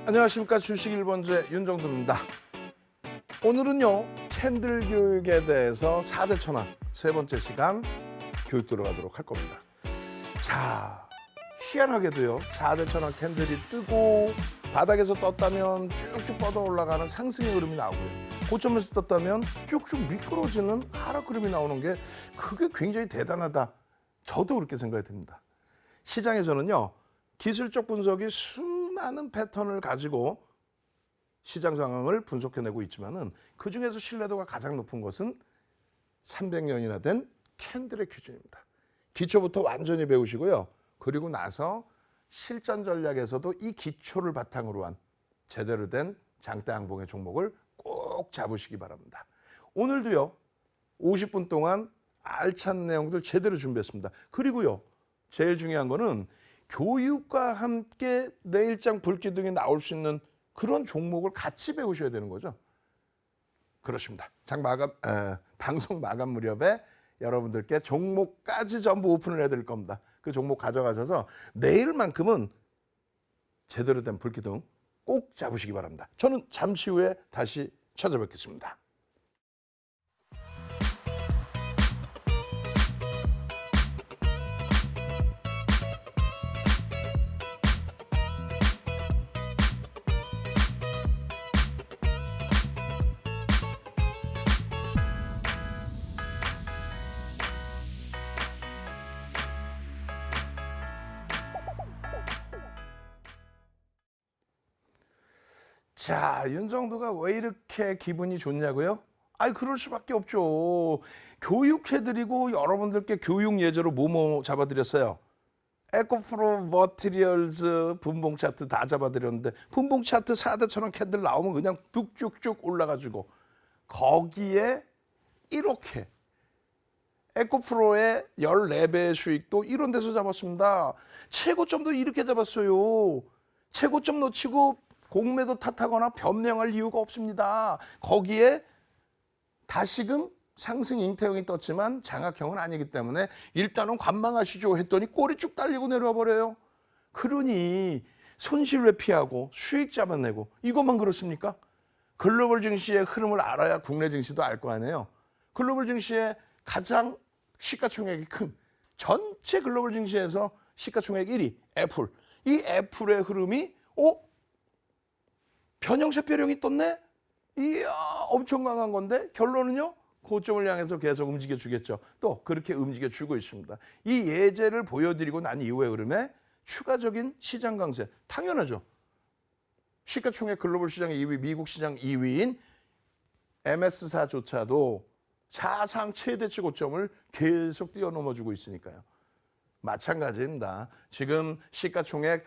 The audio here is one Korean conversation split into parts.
안녕하십니까. 주식 1번째 윤정두입니다. 오늘은요, 캔들 교육에 대해서 4대 천왕 세 번째 시간 교육 들어가도록 할 겁니다. 자, 희한하게도요, 4대 천왕 캔들이 뜨고 바닥에서 떴다면 쭉쭉 뻗어 올라가는 상승의 흐름이 나오고요, 고점에서 떴다면 쭉쭉 미끄러지는 하락 흐름이 나오는 게 그게 굉장히 대단하다. 저도 그렇게 생각이 듭니다. 시장에서는요, 기술적 분석이 수많은 패턴을 가지고 시장 상황을 분석해내고 있지만은 그 중에서 신뢰도가 가장 높은 것은 300년이나 된 캔들의 기준입니다. 기초부터 완전히 배우시고요. 그리고 나서 실전 전략에서도 이 기초를 바탕으로 한 제대로 된 장대 양봉의 종목을 꼭 잡으시기 바랍니다. 오늘도요, 50분 동안 알찬 내용들 제대로 준비했습니다. 그리고요, 제일 중요한 거는 교육과 함께 내일장 불기둥이 나올 수 있는 그런 종목을 같이 배우셔야 되는 거죠. 그렇습니다. 방송 마감 무렵에 여러분들께 종목까지 전부 오픈을 해드릴 겁니다. 그 종목 가져가셔서 내일만큼은 제대로 된 불기둥 꼭 잡으시기 바랍니다. 저는 잠시 후에 다시 찾아뵙겠습니다. 자, 윤정두가 왜 이렇게 기분이 좋냐고요? 아이, 그럴 수밖에 없죠. 교육해드리고 여러분들께 교육 예제로 뭐뭐 잡아드렸어요. 에코프로 머티리얼즈 분봉 차트 다 잡아드렸는데, 분봉 차트 4대 천왕 캔들 나오면 그냥 쭉쭉쭉 올라가지고 거기에 이렇게 에코프로의 14배의 수익도 이런 데서 잡았습니다. 최고점도 이렇게 잡았어요. 최고점 놓치고 공매도 탓하거나 변명할 이유가 없습니다. 거기에 다시금 상승 잉태형이 떴지만 장악형은 아니기 때문에 일단은 관망하시죠 했더니 꼴이 쭉 달리고 내려와 버려요. 그러니 손실 회피하고 수익 잡아내고 이것만 그렇습니까? 글로벌 증시의 흐름을 알아야 국내 증시도 알 거 아니에요. 글로벌 증시의 가장 시가총액이 큰 전체 글로벌 증시에서 시가총액 1위 애플. 이 애플의 흐름이 변형세표령이 떴네? 이야, 엄청 강한 건데 결론은요, 고점을 향해서 계속 움직여 주겠죠. 또 그렇게 움직여 주고 있습니다. 이 예제를 보여드리고 난 이후의 흐름에 추가적인 시장 강세, 당연하죠. 시가총액 글로벌 시장 2위, 미국 시장 2위인 MS사조차도 사상 최대치 고점을 계속 뛰어넘어 주고 있으니까요. 마찬가지입니다. 지금 시가총액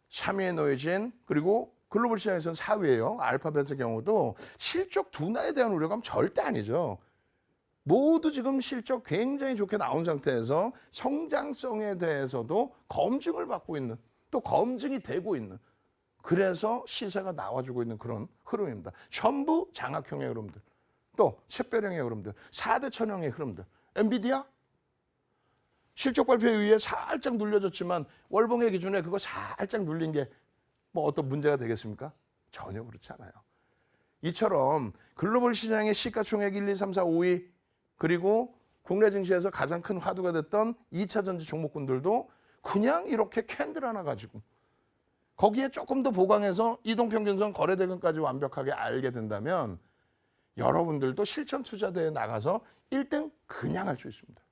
3위에 놓여진, 그리고 글로벌 시장에서는 4위예요. 알파벳의 경우도 실적 둔화에 대한 우려감 절대 아니죠. 모두 지금 실적 굉장히 좋게 나온 상태에서 성장성에 대해서도 검증을 받고 있는, 또 검증이 되고 있는, 그래서 시세가 나와주고 있는 그런 흐름입니다. 전부 장악형의 흐름들, 또 샛별형의 흐름들, 4대 천왕의 흐름들. 엔비디아 실적 발표 이후에 살짝 눌려졌지만 월봉의 기준에 그거 살짝 눌린 게 뭐 어떤 문제가 되겠습니까? 전혀 그렇지 않아요. 이처럼 글로벌 시장의 시가총액 1, 2, 3, 4, 5위, 그리고 국내 증시에서 가장 큰 화두가 됐던 2차 전지 종목군들도 그냥 이렇게 캔들 하나 가지고 거기에 조금 더 보강해서 이동평균선 거래대금까지 완벽하게 알게 된다면 여러분들도 실천 투자대회에 나가서 1등 그냥 할 수 있습니다.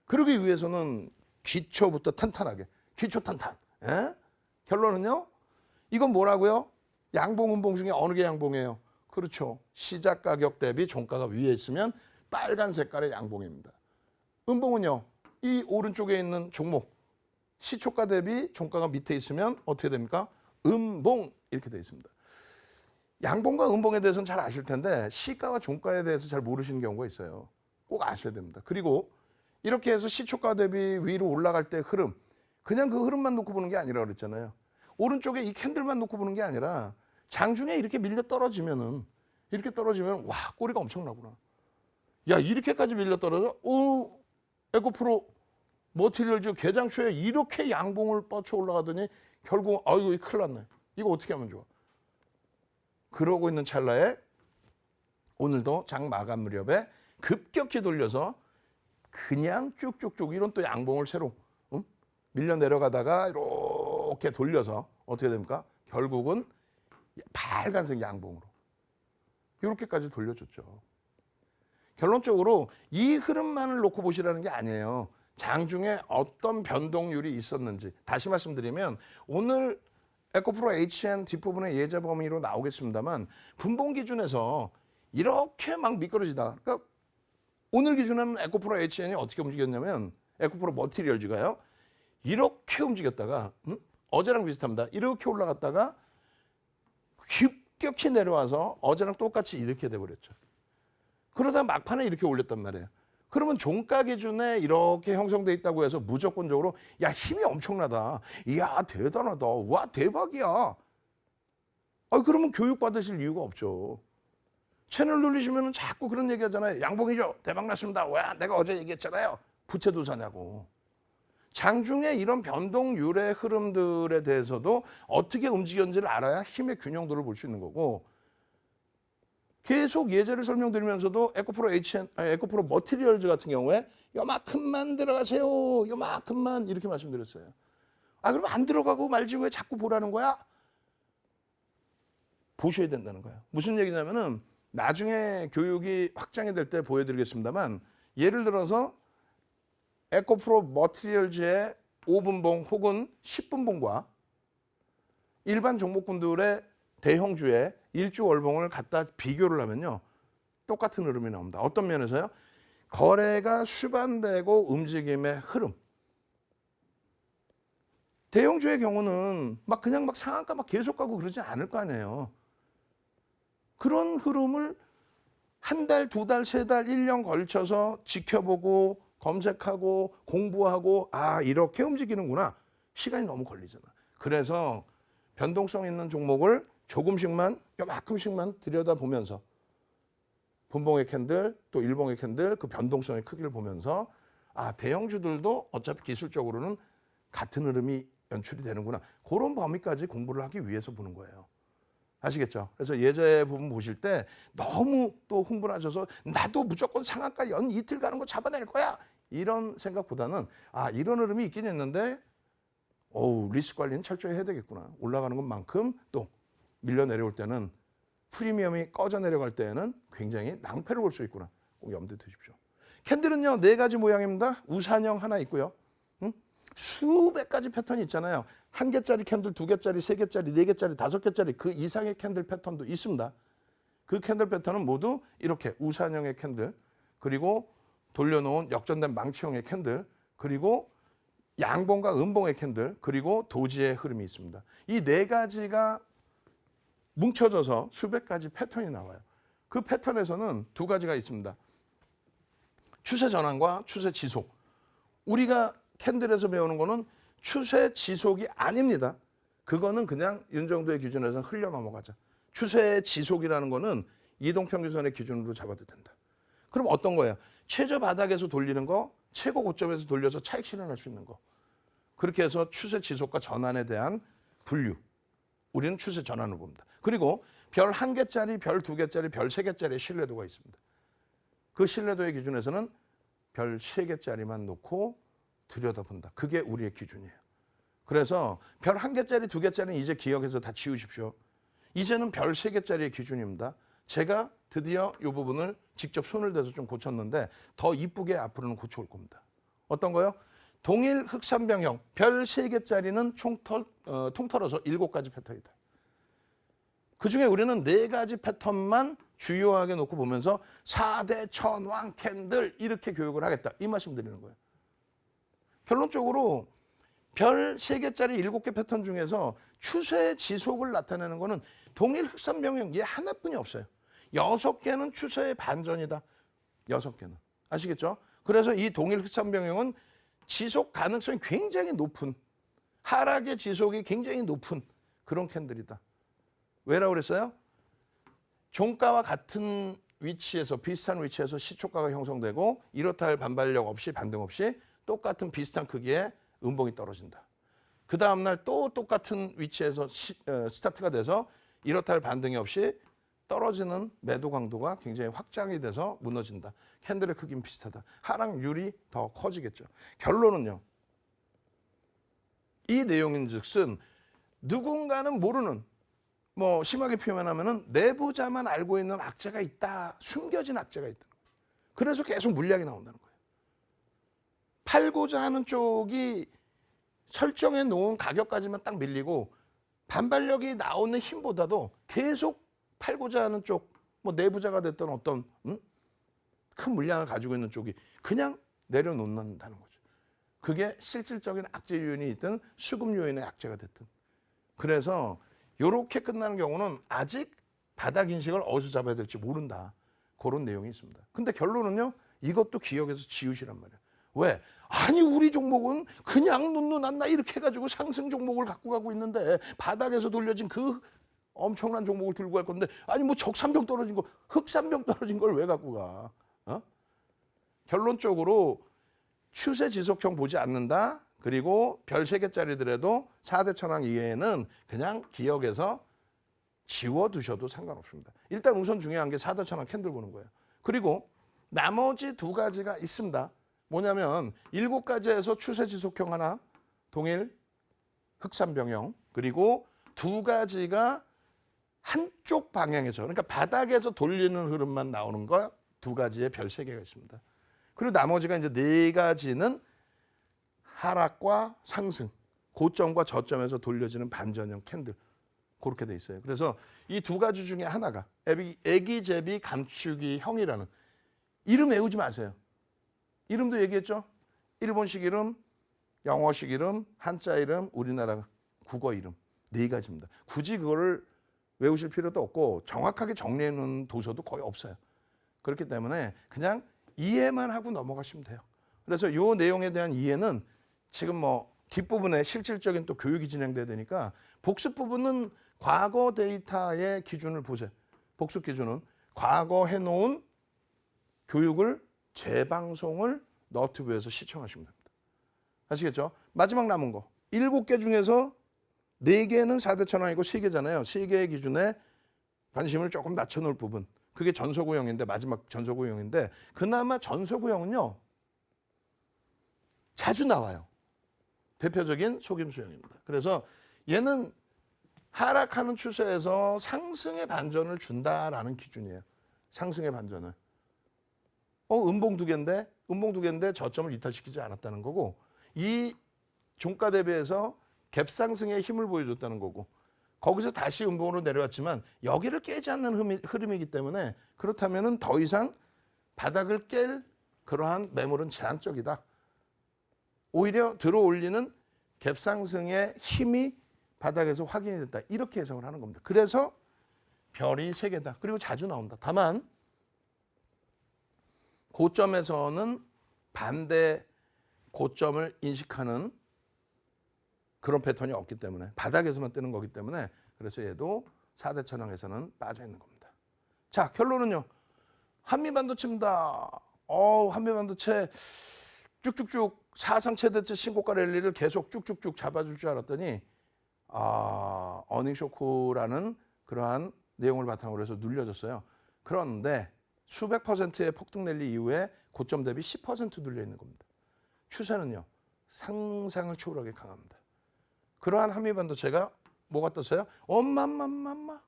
그러기 위해서는 기초부터 탄탄하게, 기초 탄탄. 결론은요, 이건 뭐라고요? 양봉, 음봉 중에 어느 게 양봉이에요? 그렇죠. 시작 가격 대비 종가가 위에 있으면 빨간 색깔의 양봉입니다. 음봉은요, 이 오른쪽에 있는 종목, 시초가 대비 종가가 밑에 있으면 어떻게 됩니까? 음봉, 이렇게 되어 있습니다. 양봉과 음봉에 대해서는 잘 아실 텐데 시가와 종가에 대해서 잘 모르시는 경우가 있어요. 꼭 아셔야 됩니다. 그리고 이렇게 해서 시초가 대비 위로 올라갈 때 흐름, 그냥 그 흐름만 놓고 보는 게 아니라 그랬잖아요. 오른쪽에 이 캔들만 놓고 보는 게 아니라 장중에 이렇게 밀려 떨어지면 와, 꼬리가 엄청나구나. 야, 이렇게까지 밀려 떨어져? 에코프로 머티리얼즈 개장 초에 이렇게 양봉을 뻗쳐 올라가더니 결국 아이고 큰일 났네. 이거 어떻게 하면 좋아? 그러고 있는 찰나에 오늘도 장 마감 무렵에 급격히 돌려서 그냥 쭉쭉쭉 이런 또 양봉을 새로 밀려 내려가다가 이렇게 돌려서 어떻게 됩니까? 결국은 빨간색 양봉으로 이렇게까지 돌려줬죠. 결론적으로 이 흐름만을 놓고 보시라는 게 아니에요. 장중에 어떤 변동률이 있었는지 다시 말씀드리면 오늘 에코프로 HN 뒷부분에 예제 범위로 나오겠습니다만 분봉 기준에서 이렇게 막 미끄러지다. 그러니까 오늘 기준에는 에코프로 HN이 어떻게 움직였냐면 에코프로 머티리얼즈가요. 이렇게 움직였다가 어제랑 비슷합니다. 이렇게 올라갔다가 급격히 내려와서 어제랑 똑같이 이렇게 돼버렸죠. 그러다 막판에 이렇게 올렸단 말이에요. 그러면 종가 기준에 이렇게 형성돼 있다고 해서 무조건적으로 야 힘이 엄청나다. 이야 대단하다. 와 대박이야. 그러면 교육 받으실 이유가 없죠. 채널 돌리시면 자꾸 그런 얘기 하잖아요. 양봉이죠. 대박 났습니다. 와 내가 어제 얘기했잖아요. 부채도 사냐고. 장중에 이런 변동률의 흐름들에 대해서도 어떻게 움직였는지를 알아야 힘의 균형도를 볼 수 있는 거고 계속 예제를 설명드리면서도 에코프로 머티리얼즈 같은 경우에 요만큼만 들어가세요. 요만큼만 이렇게 말씀드렸어요. 그럼 안 들어가고 말지 왜 자꾸 보라는 거야? 보셔야 된다는 거예요. 무슨 얘기냐면은 나중에 교육이 확장이 될 때 보여드리겠습니다만 예를 들어서 에코프로 머티리얼즈의 5분봉 혹은 10분봉과 일반 종목군들의 대형주의 일주 월봉을 갖다 비교를 하면요. 똑같은 흐름이 나옵니다. 어떤 면에서요? 거래가 수반되고 움직임의 흐름. 대형주의 경우는 그냥 상한가 계속 가고 그러지 않을 거 아니에요. 그런 흐름을 한 달, 두 달, 세 달, 1년 걸쳐서 지켜보고 검색하고 공부하고 이렇게 움직이는구나. 시간이 너무 걸리잖아. 그래서 변동성 있는 종목을 조금씩만 요만큼씩만 들여다보면서 분봉의 캔들 또 일봉의 캔들 그 변동성의 크기를 보면서 대형주들도 어차피 기술적으로는 같은 흐름이 연출이 되는구나. 그런 범위까지 공부를 하기 위해서 보는 거예요. 아시겠죠? 그래서 예제 부분 보실 때 너무 또 흥분하셔서 나도 무조건 상한가 연 이틀 가는 거 잡아낼 거야. 이런 생각보다는 이런 흐름이 있긴 했는데 리스크 관리는 철저히 해야 되겠구나. 올라가는 것만큼 또 밀려 내려올 때는 프리미엄이 꺼져 내려갈 때에는 굉장히 낭패를 볼 수 있구나. 꼭 염두에 두십시오. 캔들은요 4가지 모양입니다. 우산형 하나 있고요. 수백 가지 패턴이 있잖아요. 1개짜리 캔들, 2개짜리, 3개짜리, 4개짜리, 5개짜리 그 이상의 캔들 패턴도 있습니다. 그 캔들 패턴은 모두 이렇게 우산형의 캔들, 그리고 돌려놓은 역전된 망치형의 캔들, 그리고 양봉과 음봉의 캔들, 그리고 도지의 흐름이 있습니다. 이 4가지가 뭉쳐져서 수백 가지 패턴이 나와요. 그 패턴에서는 2가지가 있습니다. 추세 전환과 추세 지속. 우리가 캔들에서 배우는 거는 추세 지속이 아닙니다. 그거는 그냥 윤정도의 기준에서는 흘려 넘어가자. 추세 지속이라는 거는 이동평균선의 기준으로 잡아도 된다. 그럼 어떤 거예요? 최저 바닥에서 돌리는 거, 최고 고점에서 돌려서 차익 실현할 수 있는 거. 그렇게 해서 추세 지속과 전환에 대한 분류. 우리는 추세 전환을 봅니다. 그리고 별 1개짜리, 별 2개짜리, 별 3개짜리의 신뢰도가 있습니다. 그 신뢰도의 기준에서는 별 3개짜리만 놓고 들여다본다. 그게 우리의 기준이에요. 그래서 별 1개짜리, 2개짜리는 이제 기억해서 다 지우십시오. 이제는 별 3개짜리의 기준입니다. 제가 드디어 이 부분을 직접 손을 대서 좀 고쳤는데 더 이쁘게 앞으로는 고쳐올 겁니다. 어떤 거요? 동일 흑삼병형 별 3개짜리는 통틀어서 7가지 패턴이다. 그중에 우리는 4가지 패턴만 주요하게 놓고 보면서 4대 천왕 캔들 이렇게 교육을 하겠다. 이 말씀 드리는 거예요. 결론적으로 별 3개짜리 7개 패턴 중에서 추세 지속을 나타내는 거는 동일 흑삼병형 얘 하나뿐이 없어요. 6개는 추세의 반전이다. 6개는. 아시겠죠? 그래서 이 동일 흑삼병형은 지속 가능성이 굉장히 높은, 하락의 지속이 굉장히 높은 그런 캔들이다. 왜라고 그랬어요? 종가와 같은 위치에서, 비슷한 위치에서 시초가가 형성되고 이렇다 할 반발력 없이, 반등 없이 똑같은 비슷한 크기의 음봉이 떨어진다. 그 다음날 또 똑같은 위치에서 스타트가 돼서 이렇다 할 반등이 없이 떨어지는 매도 강도가 굉장히 확장이 돼서 무너진다. 캔들의 크기는 비슷하다. 하락률이 더 커지겠죠. 결론은요. 이 내용인즉슨 누군가는 모르는 뭐 심하게 표현하면은 내부자만 알고 있는 악재가 있다. 숨겨진 악재가 있다. 그래서 계속 물량이 나온다는 거예요. 팔고자 하는 쪽이 설정해 놓은 가격까지만 딱 밀리고 반발력이 나오는 힘보다도 계속 팔고자 하는 쪽, 뭐 내부자가 됐던 어떤 큰 물량을 가지고 있는 쪽이 그냥 내려놓는다는 거죠. 그게 실질적인 악재 요인이 있든 수급 요인의 악재가 됐든. 그래서 이렇게 끝나는 경우는 아직 바닥 인식을 어디서 잡아야 될지 모른다. 그런 내용이 있습니다. 근데 결론은요. 이것도 기억에서 지우시란 말이에요. 왜? 아니 우리 종목은 그냥 눈누난나 이렇게 해가지고 상승 종목을 갖고 가고 있는데 바닥에서 돌려진 그 엄청난 종목을 들고 갈 건데 아니 뭐 적산병 떨어진 거 흑산병 떨어진 걸 왜 갖고 가? 결론적으로 추세 지속형 보지 않는다. 그리고 별 3개짜리들에도 4대 천왕 이외에는 그냥 기억에서 지워두셔도 상관없습니다. 일단 우선 중요한 게 4대 천왕 캔들 보는 거예요. 그리고 나머지 2가지가 있습니다. 뭐냐면 7가지에서 추세 지속형 하나, 동일 흑산병형, 그리고 2가지가 한쪽 방향에서 그러니까 바닥에서 돌리는 흐름만 나오는 거 2가지의 별 3개가 있습니다. 그리고 나머지가 이제 4가지는 하락과 상승, 고점과 저점에서 돌려지는 반전형 캔들 그렇게 돼 있어요. 그래서 이 2가지 중에 하나가 애기제비 감추기 형이라는 이름 외우지 마세요. 이름도 얘기했죠. 일본식 이름, 영어식 이름, 한자 이름, 우리나라 국어 이름 4가지입니다. 굳이 그거를 외우실 필요도 없고 정확하게 정리해 놓은 도서도 거의 없어요. 그렇기 때문에 그냥 이해만 하고 넘어가시면 돼요. 그래서 이 내용에 대한 이해는 지금 뭐 뒷부분에 실질적인 또 교육이 진행돼야 되니까 복습 부분은 과거 데이터의 기준을 보세요. 복습 기준은 과거 해놓은 교육을 재방송을 너튜브에서 시청하시면 됩니다. 아시겠죠? 마지막 남은 거 7개 중에서 4개는 4대 천왕이고 3개잖아요. 3개의 기준에 관심을 조금 낮춰놓을 부분. 그게 전서구형인데 마지막 전서구형인데 그나마 전서구형은요. 자주 나와요. 대표적인 속임수형입니다. 그래서 얘는 하락하는 추세에서 상승의 반전을 준다라는 기준이에요. 상승의 반전을. 음봉 2개인데 저점을 이탈시키지 않았다는 거고 이 종가 대비해서 갭상승의 힘을 보여줬다는 거고 거기서 다시 음봉으로 내려왔지만 여기를 깨지 않는 흐름이기 때문에 그렇다면 더 이상 바닥을 깰 그러한 매물은 제한적이다. 오히려 들어올리는 갭상승의 힘이 바닥에서 확인이 됐다. 이렇게 해석을 하는 겁니다. 그래서 별이 3개다. 그리고 자주 나온다. 다만 고점에서는 반대 고점을 인식하는 그런 패턴이 없기 때문에 바닥에서만 뜨는 거기 때문에 그래서 얘도 4대 천왕에서는 빠져 있는 겁니다. 자, 결론은요. 한미반도체입니다. 한미반도체 쭉쭉쭉 사상 최대치 신고가 랠리를 계속 쭉쭉쭉 잡아줄 줄 알았더니 어닝 쇼크라는 그러한 내용을 바탕으로 해서 눌려졌어요. 그런데 수백 퍼센트의 폭등 랠리 이후에 고점 대비 10% 눌려 있는 겁니다. 추세는요. 상상을 초월하게 강합니다. 그러한 한미반도체가 뭐가 떴어요? 엄마마마마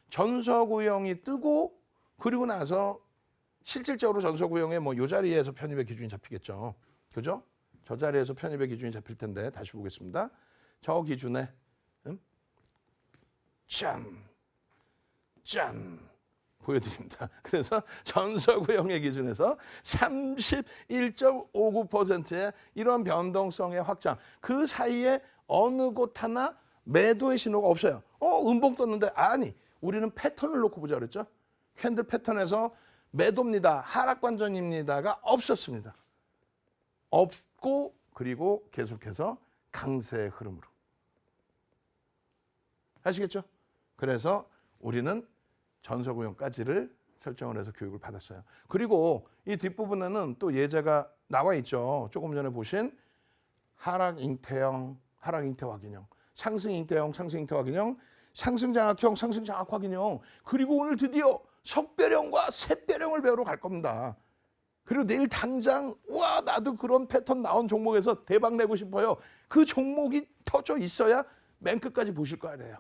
전서구형이 뜨고 그리고 나서 실질적으로 전서구형의 뭐 요 자리에서 편입의 기준이 잡히겠죠. 그죠? 저 자리에서 편입의 기준이 잡힐 텐데 다시 보겠습니다. 저 기준에 짠 보여드립니다. 그래서 전서구형의 기준에서 31.59%의 이런 변동성의 확장 그 사이에 어느 곳 하나 매도의 신호가 없어요. 음봉 떴는데 아니 우리는 패턴을 놓고 보자 그랬죠. 캔들 패턴에서 매도입니다. 하락 관전입니다가 없었습니다. 없고 그리고 계속해서 강세의 흐름으로. 아시겠죠? 그래서 우리는 전서구형까지를 설정을 해서 교육을 받았어요. 그리고 이 뒷부분에는 또 예제가 나와 있죠. 조금 전에 보신 하락 잉태형, 하락 잉태 확인형, 상승 잉태형, 상승 잉태 확인형 상승장악형, 상승장악 확인형, 그리고 오늘 드디어 석배령과 셋배령을 배우러 갈 겁니다. 그리고 내일 당장 와 나도 그런 패턴 나온 종목에서 대박 내고 싶어요. 그 종목이 터져 있어야 맨 끝까지 보실 거 아니에요.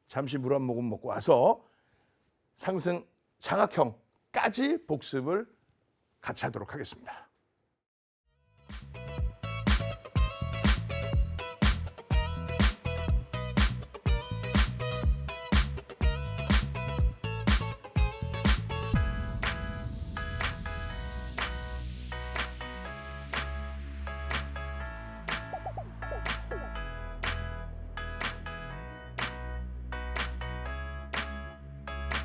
잠시 물 한 모금 먹고 와서 상승 장악형까지 복습을 같이 하도록 하겠습니다.